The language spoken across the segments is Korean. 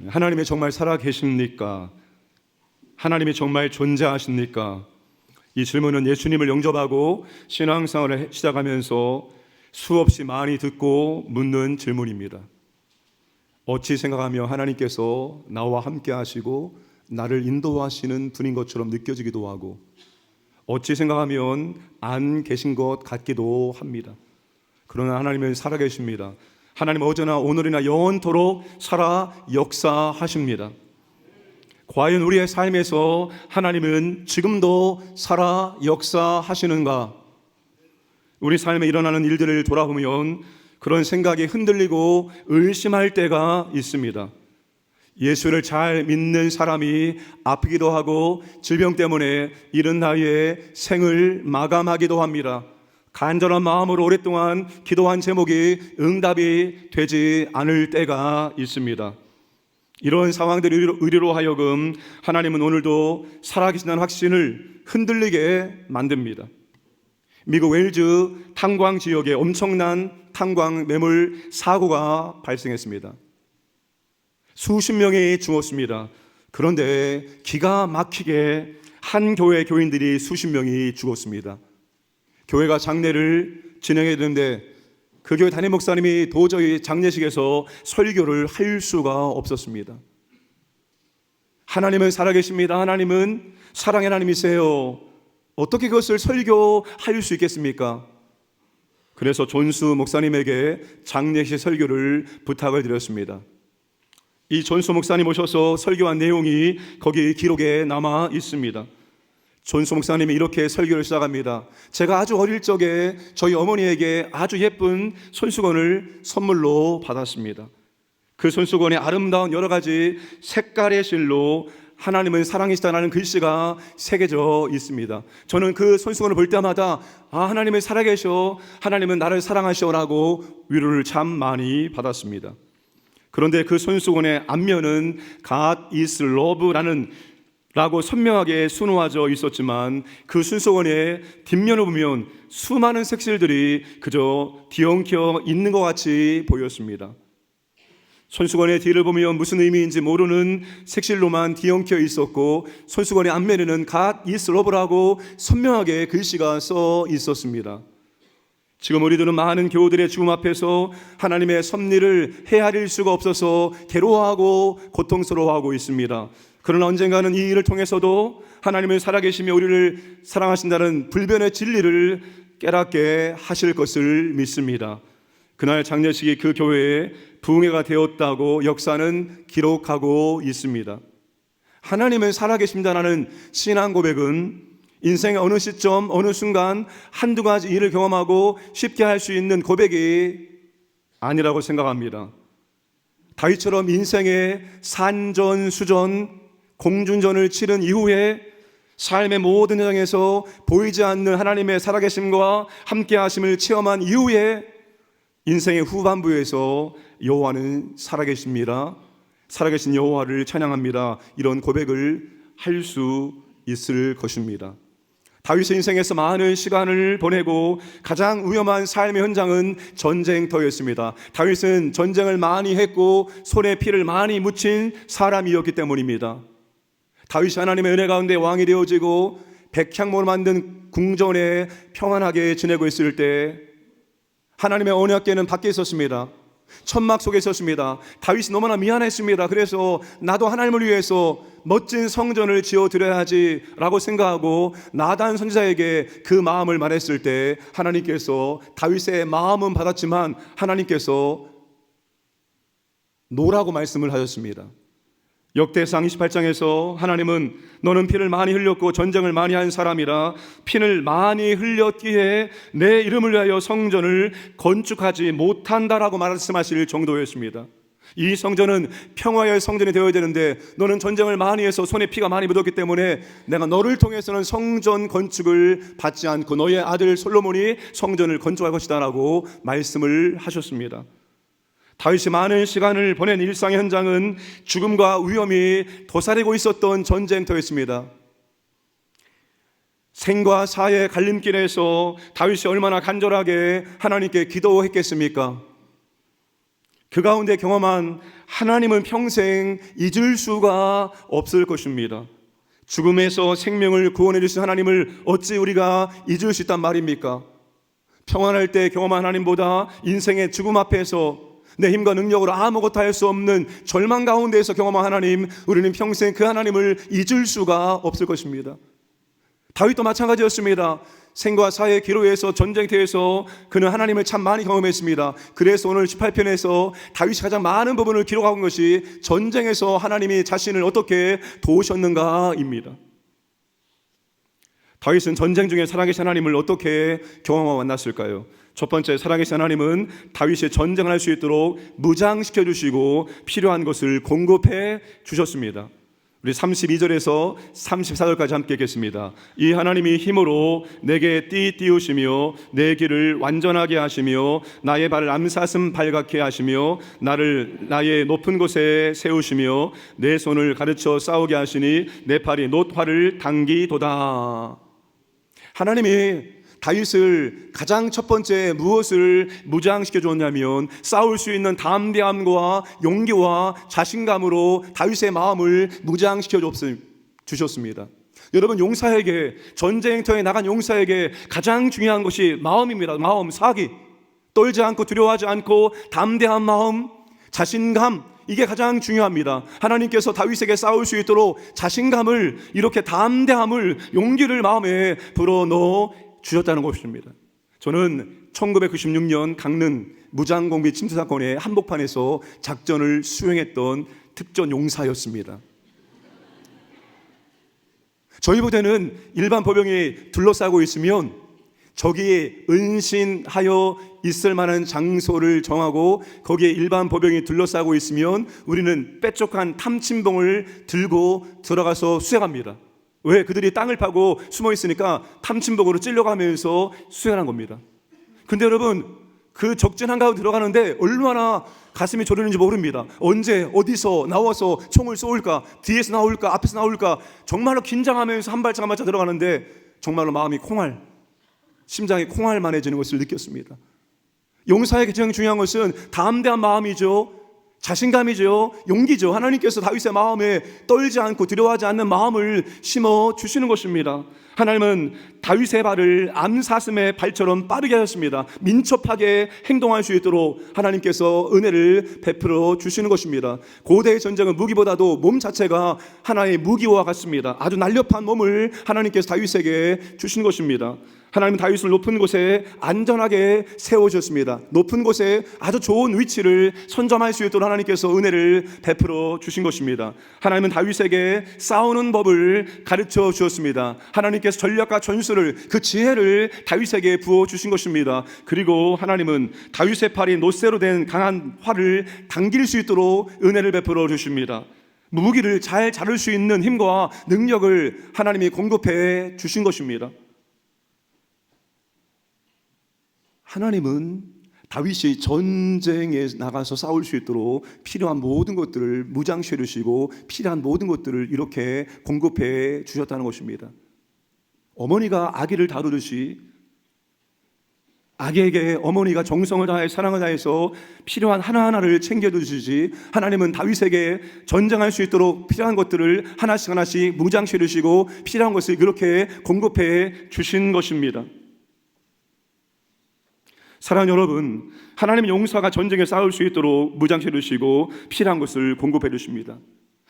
하나님이 정말 살아 계십니까? 하나님이 정말 존재하십니까? 이 질문은 예수님을 영접하고 신앙생활을 시작하면서 수없이 많이 듣고 묻는 질문입니다. 어찌 생각하며 하나님께서 나와 함께 하시고 나를 인도하시는 분인 것처럼 느껴지기도 하고, 어찌 생각하면 안 계신 것 같기도 합니다. 그러나 하나님은 살아계십니다. 하나님은 어제나 오늘이나 영원토록 살아 역사하십니다. 과연 우리의 삶에서 하나님은 지금도 살아 역사하시는가? 우리 삶에 일어나는 일들을 돌아보면 그런 생각이 흔들리고 의심할 때가 있습니다. 예수를 잘 믿는 사람이 아프기도 하고 질병 때문에 이른 나이에 생을 마감하기도 합니다. 간절한 마음으로 오랫동안 기도한 제목이 응답이 되지 않을 때가 있습니다. 이런 상황들을 의리로 하여금 하나님은 오늘도 살아계신다는 확신을 흔들리게 만듭니다. 미국 웨일즈 탄광 지역에 엄청난 탄광 매물 사고가 발생했습니다. 수십 명이 죽었습니다. 그런데 기가 막히게 한 교회 교인들이 수십 명이 죽었습니다. 교회가 장례를 진행해야 되는데 그 교회 담임 목사님이 도저히 장례식에서 설교를 할 수가 없었습니다. 하나님은 살아계십니다. 하나님은 사랑의 하나님이세요. 어떻게 그것을 설교할 수 있겠습니까? 그래서 존수 목사님에게 장례식 설교를 부탁을 드렸습니다. 이 존수 목사님 오셔서 설교한 내용이 거기 기록에 남아 있습니다. 존수 목사님이 이렇게 설교를 시작합니다. 제가 아주 어릴 적에 저희 어머니에게 아주 예쁜 손수건을 선물로 받았습니다. 그 손수건에 아름다운 여러 가지 색깔의 실로 하나님은 사랑이시다라는 글씨가 새겨져 있습니다. 저는 그 손수건을 볼 때마다 하나님은 살아계셔, 하나님은 나를 사랑하시오라고 위로를 참 많이 받았습니다. 그런데 그 손수건의 앞면은 God is love라는 라고 선명하게 수놓아져 있었지만 그 손수건의 뒷면을 보면 수많은 색실들이 그저 뒤엉켜 있는 것 같이 보였습니다. 손수건의 뒤를 보면 무슨 의미인지 모르는 색실로만 뒤엉켜 있었고, 손수건의 앞면에는 God is love라고 선명하게 글씨가 써 있었습니다. 지금 우리들은 많은 교우들의 죽음 앞에서 하나님의 섭리를 헤아릴 수가 없어서 괴로워하고 고통스러워하고 있습니다. 그러나 언젠가는 이 일을 통해서도 하나님은 살아계시며 우리를 사랑하신다는 불변의 진리를 깨닫게 하실 것을 믿습니다. 그날 장례식이 그 교회에 부흥회가 되었다고 역사는 기록하고 있습니다. 하나님은 살아계십니다라는 신앙 고백은 인생의 어느 시점, 어느 순간 한두 가지 일을 경험하고 쉽게 할 수 있는 고백이 아니라고 생각합니다. 다윗처럼 인생의 산전수전, 공중전을 치른 이후에 삶의 모든 현장에서 보이지 않는 하나님의 살아계심과 함께하심을 체험한 이후에 인생의 후반부에서 여호와는 살아계십니다, 살아계신 여호와를 찬양합니다, 이런 고백을 할 수 있을 것입니다. 다윗의 인생에서 많은 시간을 보내고 가장 위험한 삶의 현장은 전쟁터였습니다. 다윗은 전쟁을 많이 했고 손에 피를 많이 묻힌 사람이었기 때문입니다. 다윗이 하나님의 은혜 가운데 왕이 되어지고 백향목으로 만든 궁전에 평안하게 지내고 있을 때 하나님의 언약궤는 밖에 있었습니다. 천막 속에 있었습니다. 다윗이 너무나 미안했습니다. 그래서 나도 하나님을 위해서 멋진 성전을 지어드려야지 라고 생각하고 나단 선지자에게 그 마음을 말했을 때 하나님께서 다윗의 마음은 받았지만 하나님께서 노라고 말씀을 하셨습니다. 역대상 28장에서 하나님은 너는 피를 많이 흘렸고 전쟁을 많이 한 사람이라 피를 많이 흘렸기에 내 이름을 위하여 성전을 건축하지 못한다라고 말씀하실 정도였습니다. 이 성전은 평화의 성전이 되어야 되는데 너는 전쟁을 많이 해서 손에 피가 많이 묻었기 때문에 내가 너를 통해서는 성전 건축을 받지 않고 너의 아들 솔로몬이 성전을 건축할 것이다 라고 말씀을 하셨습니다. 다윗이 많은 시간을 보낸 일상의 현장은 죽음과 위험이 도사리고 있었던 전쟁터였습니다. 생과 사의 갈림길에서 다윗이 얼마나 간절하게 하나님께 기도했겠습니까? 그 가운데 경험한 하나님은 평생 잊을 수가 없을 것입니다. 죽음에서 생명을 구원해 주신 하나님을 어찌 우리가 잊을 수 있단 말입니까? 평안할 때 경험한 하나님보다 인생의 죽음 앞에서 내 힘과 능력으로 아무것도 할 수 없는 절망 가운데에서 경험한 하나님, 우리는 평생 그 하나님을 잊을 수가 없을 것입니다. 다윗도 마찬가지였습니다. 생과 사의 기로에서 전쟁터에서 그는 하나님을 참 많이 경험했습니다. 그래서 오늘 18편에서 다윗이 가장 많은 부분을 기록한 것이 전쟁에서 하나님이 자신을 어떻게 도우셨는가입니다. 다윗은 전쟁 중에 살아계신 하나님을 어떻게 경험하고 만났을까요? 첫 번째, 살아계신 하나님은 다윗이 전쟁할 수 있도록 무장시켜 주시고 필요한 것을 공급해 주셨습니다. 우리 32절에서 34절까지 함께 읽겠습니다. 이 하나님이 힘으로 내게 띠우시며 내 길을 완전하게 하시며 나의 발을 암사슴 발갛게 하시며 나를 나의 높은 곳에 세우시며 내 손을 가르쳐 싸우게 하시니 내 팔이 놋화를 당기도다. 하나님이 다윗을 가장 첫 번째 무엇을 무장시켜 줬냐면 싸울 수 있는 담대함과 용기와 자신감으로 다윗의 마음을 무장시켜 주셨습니다. 여러분, 용사에게, 전쟁터에 나간 용사에게 가장 중요한 것이 마음입니다. 마음, 사기. 떨지 않고 두려워하지 않고 담대한 마음, 자신감, 이게 가장 중요합니다. 하나님께서 다윗에게 싸울 수 있도록 자신감을, 이렇게 담대함을, 용기를 마음에 불어넣어 주셨다는 것입니다. 저는 1996년 강릉 무장공비 침투 사건의 한복판에서 작전을 수행했던 특전 용사였습니다. 저희 부대는 일반 보병이 둘러싸고 있으면 저기에 은신하여 있을 만한 장소를 정하고 거기에 일반 보병이 둘러싸고 있으면 우리는 빼쪽한 탐침봉을 들고 들어가서 수색합니다. 왜? 그들이 땅을 파고 숨어 있으니까 탐침봉으로 찔러가면서 수행한 겁니다. 근데 여러분, 그 적진 한가운데 들어가는데 얼마나 가슴이 졸이는지 모릅니다. 언제 어디서 나와서 총을 쏘을까, 뒤에서 나올까, 앞에서 나올까, 정말로 긴장하면서 한 발짝 한 발짝 들어가는데 정말로 마음이 심장이 콩알만해지는 것을 느꼈습니다. 용사에게 가장 중요한 것은 담대한 마음이죠. 자신감이죠. 용기죠. 하나님께서 다윗의 마음에 떨지 않고 두려워하지 않는 마음을 심어 주시는 것입니다. 하나님은 다윗의 발을 암사슴의 발처럼 빠르게 하셨습니다. 민첩하게 행동할 수 있도록 하나님께서 은혜를 베풀어 주시는 것입니다. 고대의 전쟁은 무기보다도 몸 자체가 하나의 무기와 같습니다. 아주 날렵한 몸을 하나님께서 다윗에게 주신 것입니다. 하나님은 다윗을 높은 곳에 안전하게 세워주셨습니다. 높은 곳에 아주 좋은 위치를 선점할 수 있도록 하나님께서 은혜를 베풀어 주신 것입니다. 하나님은 다윗에게 싸우는 법을 가르쳐 주셨습니다. 하나님께서 전략과 전술을, 그 지혜를 다윗에게 부어 주신 것입니다. 그리고 하나님은 다윗의 팔이 놋쇠로 된 강한 활을 당길 수 있도록 은혜를 베풀어 주십니다. 무기를 잘 자를 수 있는 힘과 능력을 하나님이 공급해 주신 것입니다. 하나님은 다윗이 전쟁에 나가서 싸울 수 있도록 필요한 모든 것들을 무장시켜 주시고 필요한 모든 것들을 이렇게 공급해 주셨다는 것입니다. 어머니가 아기를 다루듯이 아기에게 어머니가 정성을 다해 사랑을 다해서 필요한 하나하나를 챙겨주시지, 하나님은 다윗에게 전쟁할 수 있도록 필요한 것들을 하나씩 하나씩 무장시켜 주시고 필요한 것을 그렇게 공급해 주신 것입니다. 사랑하는 여러분, 하나님의 용사가 전쟁에 싸울 수 있도록 무장시켜 주시고 필요한 것을 공급해 주십니다.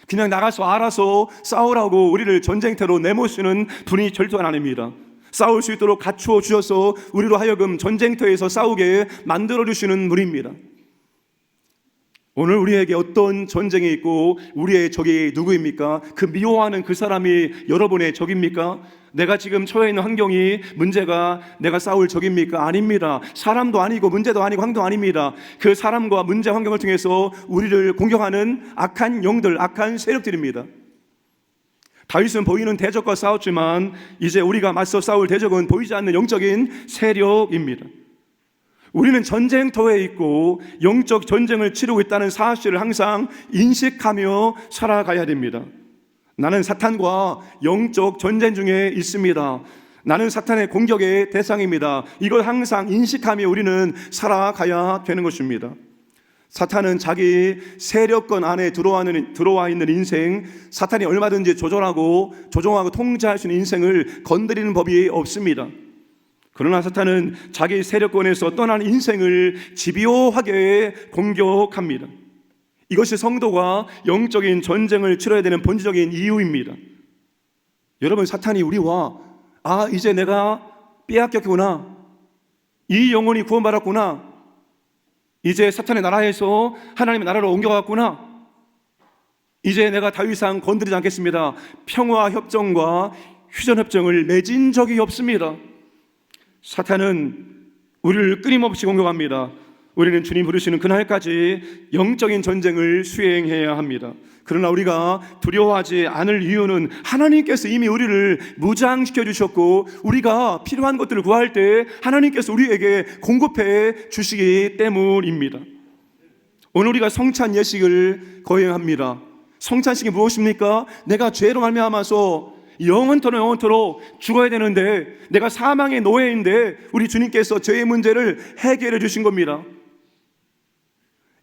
그냥 나가서 알아서 싸우라고 우리를 전쟁터로 내모시는 분이 절대 아닙니다. 싸울 수 있도록 갖추어 주셔서 우리로 하여금 전쟁터에서 싸우게 만들어 주시는 분입니다. 오늘 우리에게 어떤 전쟁이 있고 우리의 적이 누구입니까? 그 미워하는 그 사람이 여러분의 적입니까? 내가 지금 처해 있는 환경이 문제가 내가 싸울 적입니까? 아닙니다. 사람도 아니고 문제도 아니고 환경도 아닙니다. 그 사람과 문제 환경을 통해서 우리를 공격하는 악한 영들, 악한 세력들입니다. 다윗은 보이는 대적과 싸웠지만 이제 우리가 맞서 싸울 대적은 보이지 않는 영적인 세력입니다. 우리는 전쟁터에 있고 영적 전쟁을 치르고 있다는 사실을 항상 인식하며 살아가야 됩니다. 나는 사탄과 영적 전쟁 중에 있습니다. 나는 사탄의 공격의 대상입니다. 이걸 항상 인식하며 우리는 살아가야 되는 것입니다. 사탄은 자기 세력권 안에 들어와 있는 인생, 사탄이 얼마든지 조종하고 통제할 수 있는 인생을 건드리는 법이 없습니다. 그러나 사탄은 자기 세력권에서 떠난 인생을 집요하게 공격합니다. 이것이 성도가 영적인 전쟁을 치러야 되는 본질적인 이유입니다. 여러분, 사탄이 우리와 이제 내가 빼앗겼구나, 이 영혼이 구원받았구나, 이제 사탄의 나라에서 하나님의 나라로 옮겨갔구나, 이제 내가 더 이상 건드리지 않겠습니다, 평화 협정과 휴전 협정을 맺은 적이 없습니다. 사탄은 우리를 끊임없이 공격합니다. 우리는 주님 부르시는 그날까지 영적인 전쟁을 수행해야 합니다. 그러나 우리가 두려워하지 않을 이유는 하나님께서 이미 우리를 무장시켜 주셨고, 우리가 필요한 것들을 구할 때 하나님께서 우리에게 공급해 주시기 때문입니다. 오늘 우리가 성찬 예식을 거행합니다. 성찬식이 무엇입니까? 내가 죄로 말미암아서 영원토록 죽어야 되는데, 내가 사망의 노예인데 우리 주님께서 죄의 문제를 해결해 주신 겁니다.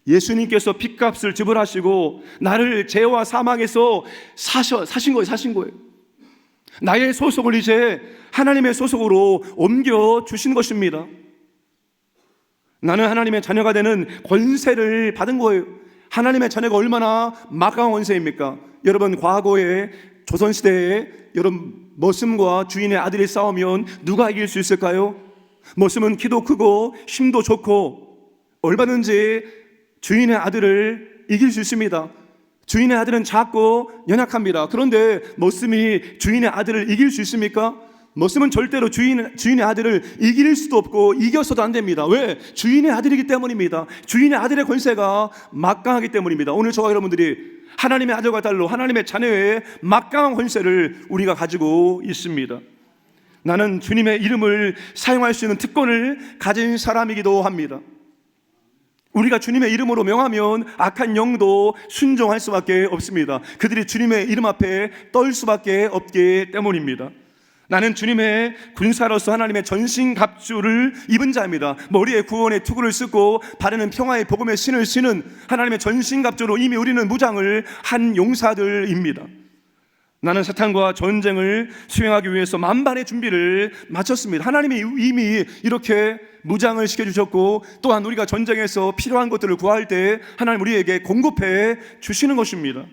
예수님께서 핏값을 지불하시고 나를 죄와 사망에서 사신 거예요. 나의 소속을 이제 하나님의 소속으로 옮겨 주신 것입니다. 나는 하나님의 자녀가 되는 권세를 받은 거예요. 하나님의 자녀가 얼마나 막강한 권세입니까? 여러분, 과거에 조선시대에 여러분, 머슴과 주인의 아들이 싸우면 누가 이길 수 있을까요? 머슴은 키도 크고 힘도 좋고 얼마든지 주인의 아들을 이길 수 있습니다. 주인의 아들은 작고 연약합니다. 그런데 머슴이 주인의 아들을 이길 수 있습니까? 머슴은 절대로 주인의 아들을 이길 수도 없고 이겨서도 안 됩니다. 왜? 주인의 아들이기 때문입니다. 주인의 아들의 권세가 막강하기 때문입니다. 오늘 저와 여러분들이 하나님의 아들과 딸로 하나님의 자녀의 막강한 권세를 우리가 가지고 있습니다. 나는 주님의 이름을 사용할 수 있는 특권을 가진 사람이기도 합니다. 우리가 주님의 이름으로 명하면 악한 영도 순종할 수밖에 없습니다. 그들이 주님의 이름 앞에 떨 수밖에 없기 때문입니다. 나는 주님의 군사로서 하나님의 전신갑주를 입은 자입니다. 머리에 구원의 투구를 쓰고 발에는 평화의 복음의 신을 신은 하나님의 전신갑주로 이미 우리는 무장을 한 용사들입니다. 나는 사탄과 전쟁을 수행하기 위해서 만반의 준비를 마쳤습니다. 하나님이 이미 이렇게 무장을 시켜주셨고, 또한 우리가 전쟁에서 필요한 것들을 구할 때 하나님 우리에게 공급해 주시는 것입니다.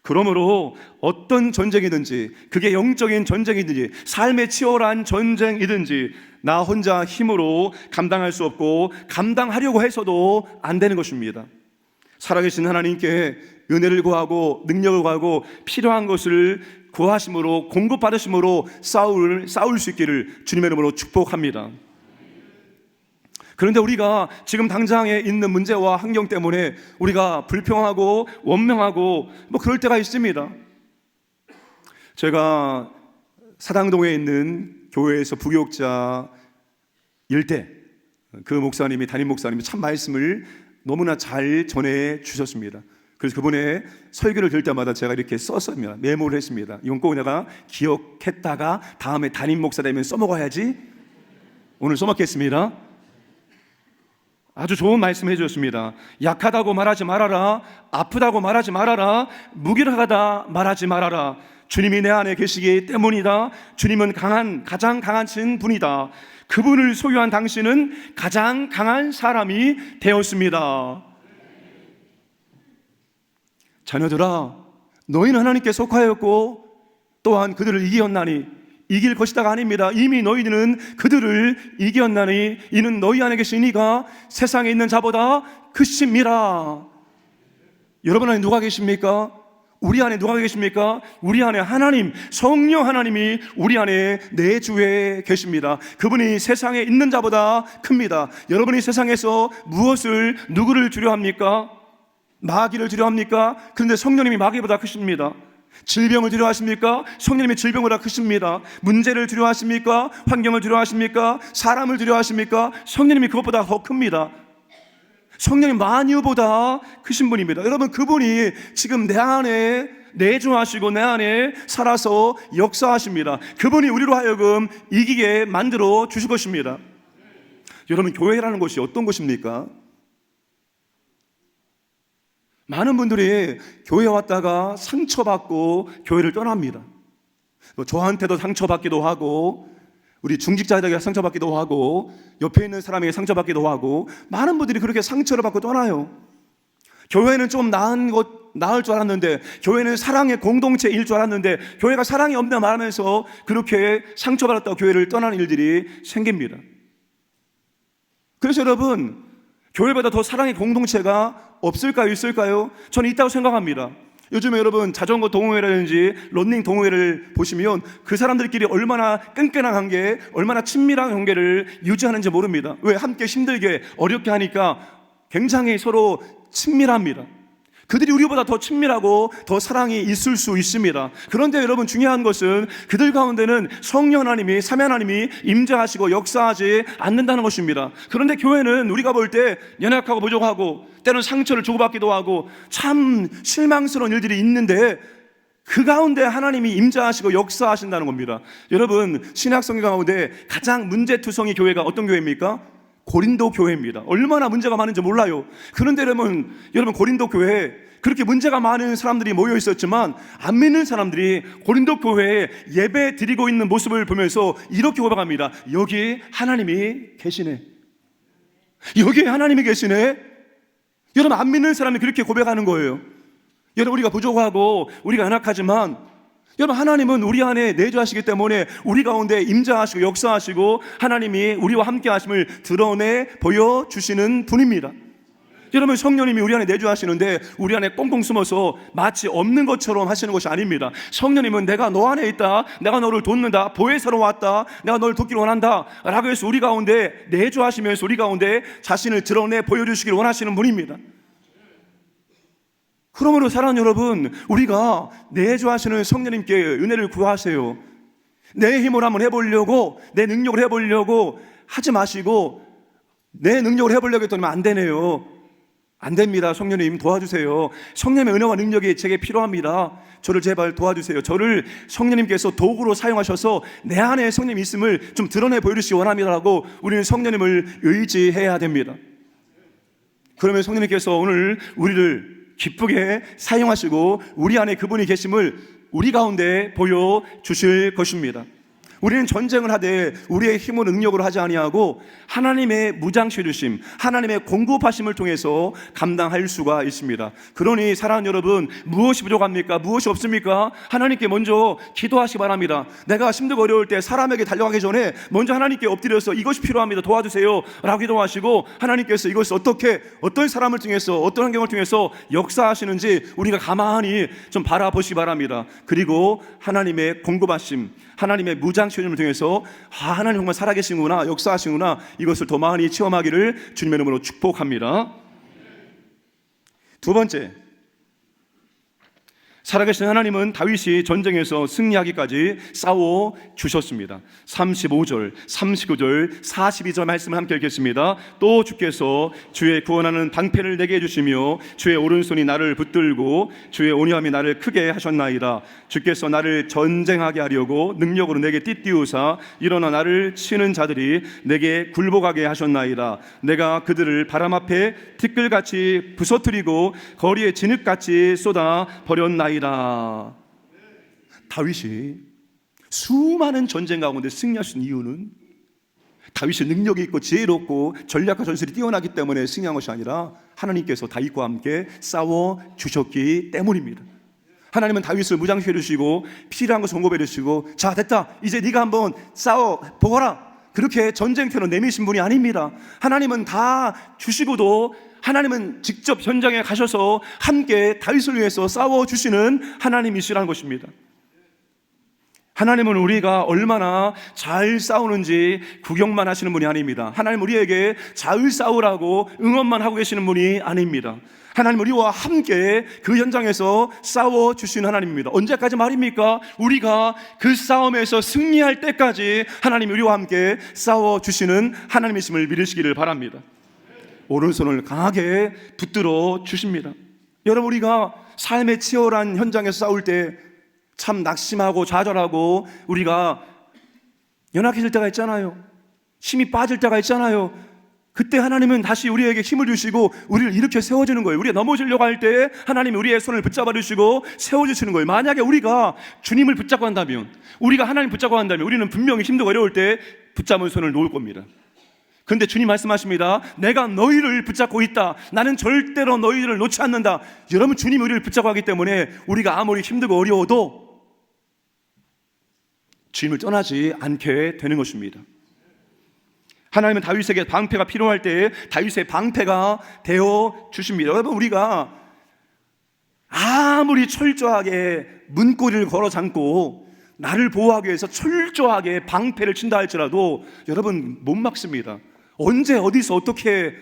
그러므로 어떤 전쟁이든지, 그게 영적인 전쟁이든지 삶의 치열한 전쟁이든지 나 혼자 힘으로 감당할 수 없고 감당하려고 해서도 안 되는 것입니다. 살아계신 하나님께 은혜를 구하고 능력을 구하고 필요한 것을 구하심으로 공급받으심으로 싸울 수 있기를 주님의 이름으로 축복합니다. 그런데 우리가 지금 당장에 있는 문제와 환경 때문에 우리가 불평하고 원망하고 그럴 때가 있습니다. 제가 사당동에 있는 교회에서 부교육자 일대 그 목사님이, 담임 목사님이 참 말씀을 너무나 잘 전해 주셨습니다. 그래서 그분의 설교를 들을 때마다 제가 이렇게 썼습니다. 메모를 했습니다. 이건 꼭 내가 기억했다가 다음에 담임 목사 되면 써먹어야지. 오늘 써먹겠습니다. 아주 좋은 말씀 해주셨습니다. 약하다고 말하지 말아라, 아프다고 말하지 말아라, 무기력하다 말하지 말아라. 주님이 내 안에 계시기 때문이다. 주님은 가장 강하신 분이다. 그분을 소유한 당신은 가장 강한 사람이 되었습니다. 자녀들아, 너희는 하나님께 속하였고 또한 그들을 이기었나니, 이길 것이다가 아닙니다. 이미 너희는 그들을 이겼나니 이는 너희 안에 계신 이가 세상에 있는 자보다 크심이라. 여러분 안에 누가 계십니까? 우리 안에 누가 계십니까? 우리 안에 하나님, 성령 하나님이 우리 안에 내주에 계십니다. 그분이 세상에 있는 자보다 큽니다. 여러분이 세상에서 누구를 두려워합니까? 마귀를 두려워합니까? 그런데 성령님이 마귀보다 크십니다. 질병을 두려워하십니까? 성령님이 질병보다 크십니다. 문제를 두려워하십니까? 환경을 두려워하십니까? 사람을 두려워하십니까? 성령님이 그것보다 더 큽니다. 성령님 만유보다 크신 분입니다. 여러분, 그분이 지금 내 안에 내주하시고 내 안에 살아서 역사하십니다. 그분이 우리로 하여금 이기게 만들어 주실 것입니다. 여러분, 교회라는 것이 어떤 것입니까? 많은 분들이 교회 왔다가 상처받고 교회를 떠납니다. 저한테도 상처받기도 하고, 우리 중직자들에게 상처받기도 하고, 옆에 있는 사람에게 상처받기도 하고, 많은 분들이 그렇게 상처를 받고 떠나요. 교회는 좀 나을 줄 알았는데, 교회는 사랑의 공동체일 줄 알았는데, 교회가 사랑이 없다 말하면서 그렇게 상처받았다고 교회를 떠나는 일들이 생깁니다. 그래서 여러분, 교회보다 더 사랑의 공동체가 없을까요? 있을까요? 저는 있다고 생각합니다. 요즘에 여러분 자전거 동호회라든지 러닝 동호회를 보시면 그 사람들끼리 얼마나 끈끈한 관계, 얼마나 친밀한 관계를 유지하는지 모릅니다. 왜? 함께 힘들게 어렵게 하니까 굉장히 서로 친밀합니다. 그들이 우리보다 더 친밀하고 더 사랑이 있을 수 있습니다. 그런데 여러분, 중요한 것은 그들 가운데는 성령 하나님이, 삼위 하나님이 임재하시고 역사하지 않는다는 것입니다. 그런데 교회는 우리가 볼 때 연약하고 부족하고 때로는 상처를 주고받기도 하고 참 실망스러운 일들이 있는데, 그 가운데 하나님이 임재하시고 역사하신다는 겁니다. 여러분, 신약 성경 가운데 가장 문제투성이 교회가 어떤 교회입니까? 고린도 교회입니다. 얼마나 문제가 많은지 몰라요. 그런데 여러분 고린도 교회에 그렇게 문제가 많은 사람들이 모여 있었지만, 안 믿는 사람들이 고린도 교회에 예배 드리고 있는 모습을 보면서 이렇게 고백합니다. 여기 하나님이 계시네. 여기 하나님이 계시네. 여러분, 안 믿는 사람이 그렇게 고백하는 거예요. 여러분, 우리가 부족하고 우리가 연약하지만, 여러분, 하나님은 우리 안에 내주하시기 때문에 우리 가운데 임재하시고 역사하시고 하나님이 우리와 함께 하심을 드러내 보여주시는 분입니다. 여러분, 성령님이 우리 안에 내주하시는데 우리 안에 꽁꽁 숨어서 마치 없는 것처럼 하시는 것이 아닙니다. 성령님은 내가 너 안에 있다, 내가 너를 돕는다, 보혜사로 왔다, 내가 너를 돕기를 원한다 라고 해서 우리 가운데 내주하시면서 우리 가운데 자신을 드러내 보여주시기를 원하시는 분입니다. 그러므로 사랑하는 여러분, 우리가 내주하시는 성령님께 은혜를 구하세요. 내 힘으로 한번 해보려고, 내 능력을 해보려고 하지 마시고, 내 능력을 해보려고 했더니 안 되네요. 안 됩니다. 성령님 도와주세요. 성령님의 은혜와 능력이 제게 필요합니다. 저를 제발 도와주세요. 저를 성령님께서 도구로 사용하셔서 내 안에 성령님이 있음을 좀 드러내 보여주시기 원합니다라고 우리는 성령님을 의지해야 됩니다. 그러면 성령님께서 오늘 우리를 기쁘게 사용하시고 우리 안에 그분이 계심을 우리 가운데 보여주실 것입니다. 우리는 전쟁을 하되 우리의 힘으로 능력으로 하지 아니하고 하나님의 무장시해 주심, 하나님의 공급하심을 통해서 감당할 수가 있습니다. 그러니 사랑하는 여러분, 무엇이 부족합니까? 무엇이 없습니까? 하나님께 먼저 기도하시기 바랍니다. 내가 힘들고 어려울 때 사람에게 달려가기 전에 먼저 하나님께 엎드려서 이것이 필요합니다, 도와주세요 라고 기도하시고, 하나님께서 이것을 어떻게, 어떤 사람을 통해서, 어떤 환경을 통해서 역사하시는지 우리가 가만히 좀 바라보시기 바랍니다. 그리고 하나님의 공급하심, 하나님의 무장시험을 통해서 하나님 정말 살아계시구나, 역사하시구나, 이것을 더 많이 체험하기를 주님의 이름으로 축복합니다. 두 번째, 살아계신 하나님은 다윗이 전쟁에서 승리하기까지 싸워 주셨습니다. 35절, 39절, 42절 말씀을 함께 읽겠습니다. 또 주께서 주의 구원하는 방패를 내게 해주시며 주의 오른손이 나를 붙들고 주의 온유함이 나를 크게 하셨나이다. 주께서 나를 전쟁하게 하려고 능력으로 내게 띠띠우사 일어나 나를 치는 자들이 내게 굴복하게 하셨나이다. 내가 그들을 바람 앞에 티끌같이 부서뜨리고 거리에 진흙같이 쏟아 버렸나이다. 다윗이 수많은 전쟁 가운데 승리할 수 있는 이유는 다윗이 능력이 있고 지혜롭고 전략과 전술이 뛰어나기 때문에 승리한 것이 아니라 하나님께서 다윗과 함께 싸워 주셨기 때문입니다. 하나님은 다윗을 무장시켜 주시고 필요한 것을 공급해 주시고, 자 됐다, 이제 네가 한번 싸워 보거라, 그렇게 전쟁터로 내미신 분이 아닙니다. 하나님은 다 주시고도 하나님은 직접 현장에 가셔서 함께 다윗을 위해서 싸워주시는 하나님이시라는 것입니다. 하나님은 우리가 얼마나 잘 싸우는지 구경만 하시는 분이 아닙니다. 하나님 우리에게 잘 싸우라고 응원만 하고 계시는 분이 아닙니다. 하나님 우리와 함께 그 현장에서 싸워주시는 하나님입니다. 언제까지 말입니까? 우리가 그 싸움에서 승리할 때까지 하나님이 우리와 함께 싸워주시는 하나님이심을 믿으시기를 바랍니다. 오른손을 강하게 붙들어 주십니다. 여러분, 우리가 삶의 치열한 현장에서 싸울 때 참 낙심하고 좌절하고 우리가 연약해질 때가 있잖아요. 힘이 빠질 때가 있잖아요. 그때 하나님은 다시 우리에게 힘을 주시고 우리를 일으켜 세워주는 거예요. 우리가 넘어지려고 할 때 하나님이 우리의 손을 붙잡아 주시고 세워주시는 거예요. 만약에 우리가 주님을 붙잡고 한다면, 우리가 하나님 붙잡고 한다면 우리는 분명히 힘들고 어려울 때 붙잡은 손을 놓을 겁니다. 그런데 주님 말씀하십니다. 내가 너희를 붙잡고 있다. 나는 절대로 너희를 놓지 않는다. 여러분, 주님이 우리를 붙잡고 하기 때문에 우리가 아무리 힘들고 어려워도 주님을 떠나지 않게 되는 것입니다. 하나님은 다윗에게 방패가 필요할 때 다윗의 방패가 되어 주십니다. 여러분, 우리가 아무리 철저하게 문고리를 걸어 잠고 나를 보호하기 위해서 철저하게 방패를 친다 할지라도 여러분, 못 막습니다. 언제 어디서 어떻게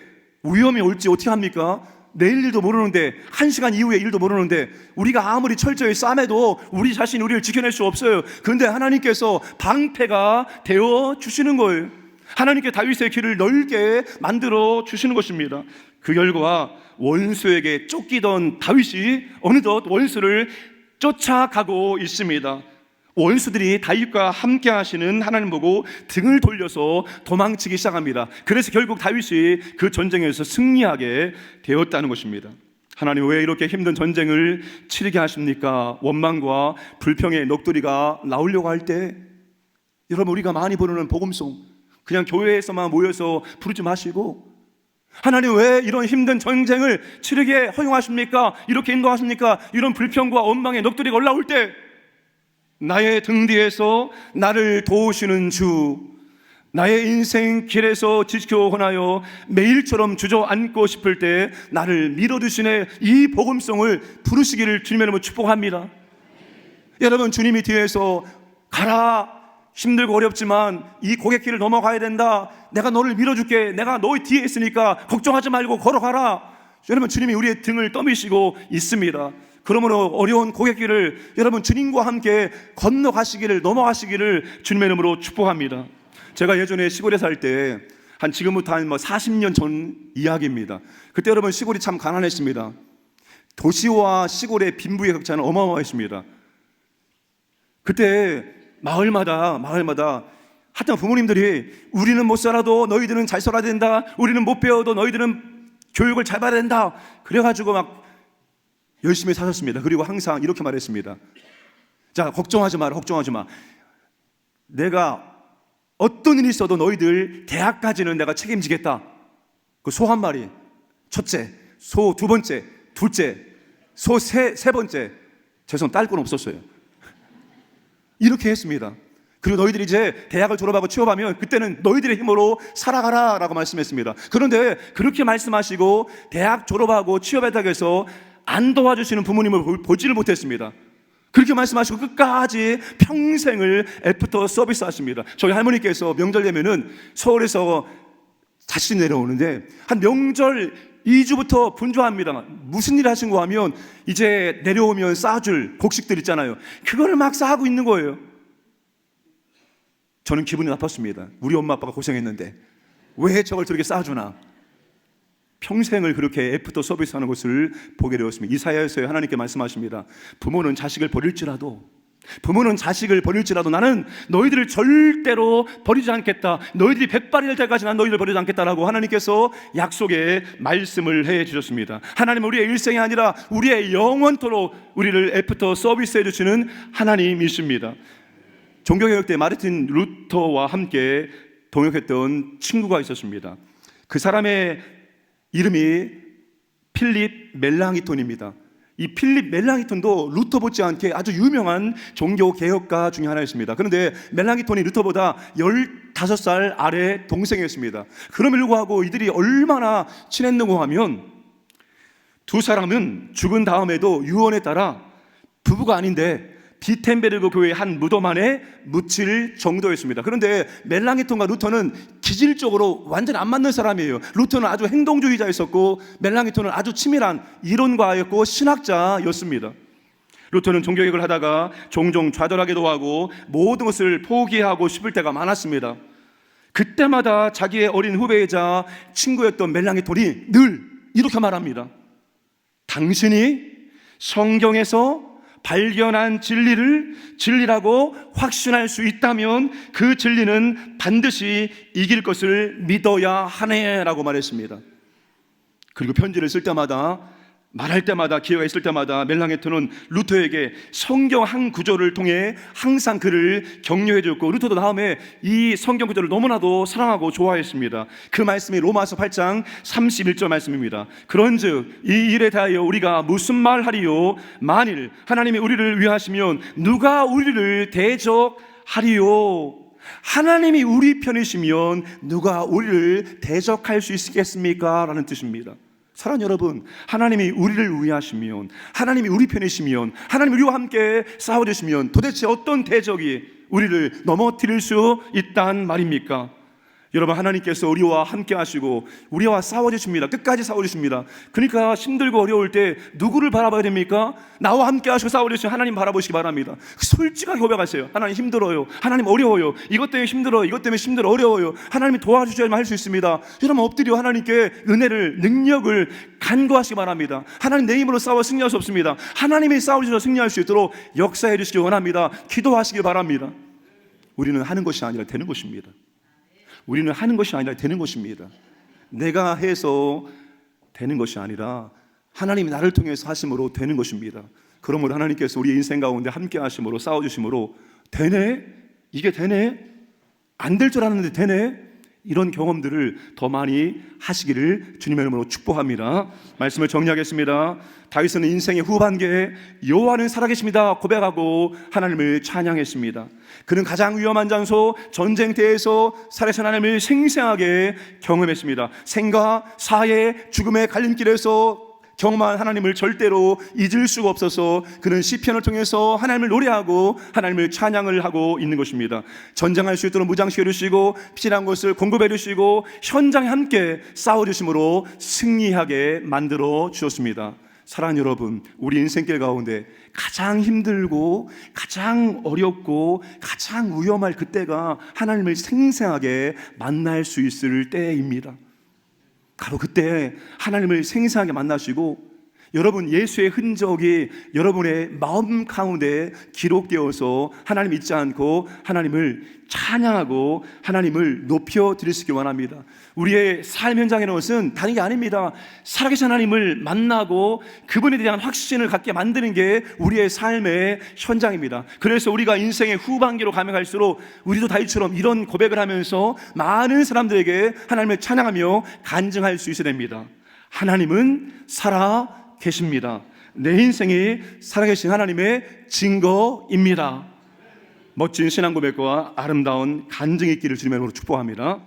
위험이 올지 어떻게 합니까? 내일 일도 모르는데, 1시간 이후의 일도 모르는데, 우리가 아무리 철저히 싸매도 우리 자신이 우리를 지켜낼 수 없어요. 그런데 하나님께서 방패가 되어 주시는 거예요. 하나님께 다윗의 길을 넓게 만들어 주시는 것입니다. 그 결과 원수에게 쫓기던 다윗이 어느덧 원수를 쫓아가고 있습니다. 원수들이 다윗과 함께 하시는 하나님 보고 등을 돌려서 도망치기 시작합니다. 그래서 결국 다윗이 그 전쟁에서 승리하게 되었다는 것입니다. 하나님, 왜 이렇게 힘든 전쟁을 치르게 하십니까? 원망과 불평의 녹두리가 나오려고 할 때, 여러분, 우리가 많이 부르는 복음송, 그냥 교회에서만 모여서 부르지 마시고, 하나님 왜 이런 힘든 전쟁을 치르게 허용하십니까? 이렇게 인도하십니까? 이런 불평과 원망의 녹두리가 올라올 때 나의 등 뒤에서 나를 도우시는 주, 나의 인생 길에서 지켜원하여 매일처럼 주저앉고 싶을 때 나를 밀어주시네, 이 복음송을 부르시기를 주님의 이름으로 축복합니다. 여러분, 주님이 뒤에서 가라, 힘들고 어렵지만 이 고갯길을 넘어가야 된다, 내가 너를 밀어줄게, 내가 너의 뒤에 있으니까 걱정하지 말고 걸어가라. 여러분, 주님이 우리의 등을 떠미시고 있습니다. 그러므로 어려운 고갯길을 여러분 주님과 함께 건너가시기를, 넘어가시기를 주님의 이름으로 축복합니다. 제가 예전에 시골에 살 때, 지금부터 한 40년 전 이야기입니다. 그때 여러분 시골이 참 가난했습니다. 도시와 시골의 빈부의 격차는 어마어마했습니다. 그때 마을마다 하여튼 부모님들이 우리는 못 살아도 너희들은 잘 살아야 된다, 우리는 못 배워도 너희들은 교육을 잘 받아야 된다, 그래가지고 막 열심히 사셨습니다. 그리고 항상 이렇게 말했습니다. 자, 걱정하지 마라, 걱정하지 마. 내가 어떤 일이 있어도 너희들 대학까지는 내가 책임지겠다. 그 소 한 마리, 첫째, 소 두 번째, 둘째, 소 세 번째. 죄송, 딸 건 없었어요. 이렇게 했습니다. 그리고 너희들이 이제 대학을 졸업하고 취업하면 그때는 너희들의 힘으로 살아가라 라고 말씀했습니다. 그런데 그렇게 말씀하시고 대학 졸업하고 취업했다고 해서 안 도와주시는 부모님을 보지를 못했습니다. 그렇게 말씀하시고 끝까지 평생을 애프터 서비스 하십니다. 저희 할머니께서 명절 되면은 서울에서 다시 내려오는데 한 명절 2주부터 분주합니다. 무슨 일 하신 거 하면 이제 내려오면 싸줄 곡식들 있잖아요. 그거를 막 싸고 있는 거예요. 저는 기분이 나빴습니다. 우리 엄마 아빠가 고생했는데 왜 저걸 저렇게 싸주나. 평생을 그렇게 애프터 서비스하는 것을 보게 되었습니다. 이사야에서 하나님께 말씀하십니다. 부모는 자식을 버릴지라도 나는 너희들을 절대로 버리지 않겠다. 너희들이 백발이 될 때까지 난 너희들을 버리지 않겠다라고 하나님께서 약속의 말씀을 해 주셨습니다. 하나님은 우리의 일생이 아니라 우리의 영원토록 우리를 애프터 서비스해 주시는 하나님이십니다. 종교개혁 때 마르틴 루터와 함께 동역했던 친구가 있었습니다. 그 사람의 이름이 필립 멜랑이톤입니다. 이 필립 멜랑이톤도 루터 못지않게 아주 유명한 종교개혁가 중에 하나였습니다. 그런데 멜랑이톤이 루터보다 15살 아래 동생이었습니다. 그럼에도 불구하고 이들이 얼마나 친했는가 하면 두 사람은 죽은 다음에도 유언에 따라 부부가 아닌데 비텐베르그 교회의 한 무덤 안에 묻힐 정도였습니다. 그런데 멜랑이톤과 루터는 기질적으로 완전 안 맞는 사람이에요. 루터는 아주 행동주의자였었고 멜랑이톤은 아주 치밀한 이론가였고 신학자였습니다. 루터는 종교개혁을 하다가 종종 좌절하기도 하고 모든 것을 포기하고 싶을 때가 많았습니다. 그때마다 자기의 어린 후배이자 친구였던 멜랑이톤이 늘 이렇게 말합니다. 당신이 성경에서 발견한 진리를 진리라고 확신할 수 있다면 그 진리는 반드시 이길 것을 믿어야 하네라고 말했습니다. 그리고 편지를 쓸 때마다, 말할 때마다, 기회가 있을 때마다 멜랑에트는 루터에게 성경 한 구절을 통해 항상 그를 격려해 줬고, 루터도 다음에 이 성경 구절을 너무나도 사랑하고 좋아했습니다. 그 말씀이 로마서 8장 31절 말씀입니다. 그런즉 이 일에 대하여 우리가 무슨 말하리요? 만일 하나님이 우리를 위하시면 누가 우리를 대적하리요? 하나님이 우리 편이시면 누가 우리를 대적할 수 있겠습니까? 라는 뜻입니다. 사랑하는 여러분, 하나님이 우리를 위하시면, 하나님이 우리 편이시면, 하나님이 우리와 함께 싸워주시면 도대체 어떤 대적이 우리를 넘어뜨릴 수 있단 말입니까? 여러분, 하나님께서 우리와 함께 하시고 우리와 싸워주십니다. 끝까지 싸워주십니다. 그러니까 힘들고 어려울 때 누구를 바라봐야 됩니까? 나와 함께 하시고 싸워주시는 하나님 바라보시기 바랍니다. 솔직하게 고백하세요. 하나님 힘들어요, 하나님 어려워요, 이것 때문에 힘들어요, 이것 때문에 힘들어 어려워요, 하나님이 도와주셔야만 할 수 있습니다. 여러분, 엎드려 하나님께 은혜를, 능력을 간구하시기 바랍니다. 하나님, 내 힘으로 싸워 승리할 수 없습니다. 하나님이 싸워주셔서 승리할 수 있도록 역사해 주시기 원합니다. 기도하시기 바랍니다. 우리는 하는 것이 아니라 되는 것입니다. 우리는 하는 것이 아니라 되는 것입니다. 내가 해서 되는 것이 아니라 하나님이 나를 통해서 하심으로 되는 것입니다. 그러므로 하나님께서 우리 인생 가운데 함께 하심으로, 싸워주심으로 되네? 이게 되네? 안 될 줄 알았는데 되네? 이런 경험들을 더 많이 하시기를 주님의 이름으로 축복합니다. 말씀을 정리하겠습니다. 다윗은 인생의 후반기에 여호와는 살아계십니다 고백하고 하나님을 찬양했습니다. 그는 가장 위험한 장소, 전쟁터에서 살아계신 하나님을 생생하게 경험했습니다. 생과 사의 죽음의 갈림길에서 경험한 하나님을 절대로 잊을 수가 없어서 그는 시편을 통해서 하나님을 노래하고 하나님을 찬양을 하고 있는 것입니다. 전쟁할 수 있도록 무장시켜 주시고 필요한 것을 공급해 주시고 현장에 함께 싸워 주심으로 승리하게 만들어 주셨습니다. 사랑하는 여러분, 우리 인생길 가운데 가장 힘들고 가장 어렵고 가장 위험할 그때가 하나님을 생생하게 만날 수 있을 때입니다. 바로 그때 하나님을 생생하게 만나시고 여러분, 예수의 흔적이 여러분의 마음 가운데 기록되어서 하나님 잊지 않고 하나님을 찬양하고 하나님을 높여 드리시기 원합니다. 우리의 삶 현장이라는 것은 다른 게 아닙니다. 살아계신 하나님을 만나고 그분에 대한 확신을 갖게 만드는 게 우리의 삶의 현장입니다. 그래서 우리가 인생의 후반기로 가면 갈수록 우리도 다윗처럼 이런 고백을 하면서 많은 사람들에게 하나님을 찬양하며 간증할 수 있어야 됩니다. 하나님은 살아 계십니다. 내 인생이 살아계신 하나님의 증거입니다. 멋진 신앙 고백과 아름다운 간증이 있기를 주님의 이름으로 축복합니다.